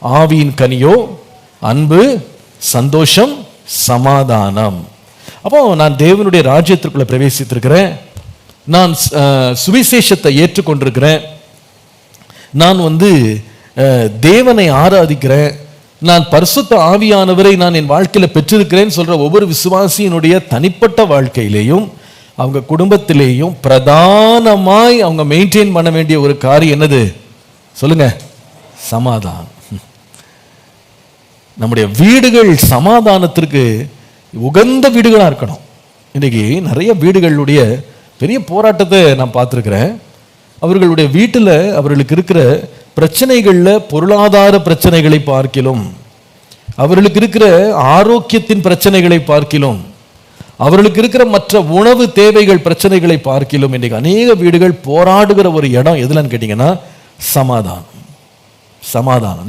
ஆவியின் கனியோ அன்பு, சந்தோஷம், சமாதானம். அப்போ நான் தேவனுடைய ராஜ்யத்திற்குள்ள பிரவேசித்திருக்கிறேன். நான் சுவிசேஷத்தை ஏற்றுக்கொண்டிருக்கிறேன். நான் தேவனை ஆராதிக்கிறேன். நான் பரிசுத்த ஆவியானவரை நான் என் வாழ்க்கையில் பெற்றிருக்கிறேன் சொல்ற ஒவ்வொரு விசுவாசியினுடைய தனிப்பட்ட வாழ்க்கையிலேயும் அவங்க குடும்பத்திலேயும் பிரதானமாய் அவங்க மெயின்டைன் பண்ண வேண்டிய ஒரு காரியம் என்னது சொல்லுங்க? சமாதானம். நம்முடைய வீடுகள் சமாதானத்திற்கு உகந்த வீடுகளாக இருக்கணும். இன்னைக்கு நிறைய வீடுகளுடைய பெரிய போராட்டத்தை நான் பார்த்துருக்கிறேன். அவர்களுடைய வீட்டில் அவர்களுக்கு இருக்கிற பிரச்சனைகளில் பொருளாதார பிரச்சனைகளை பார்க்கிலும், அவர்களுக்கு இருக்கிற ஆரோக்கியத்தின் பிரச்சனைகளை பார்க்கிலும், அவர்களுக்கு இருக்கிற மற்ற உணவு தேவைகள் பிரச்சனைகளை பார்க்கிலும் இன்னைக்கு அநேக வீடுகள் போராடுகிற ஒரு இடம் எதுலன்னு கேட்டீங்கன்னா சமாதானம். சமாதானம்.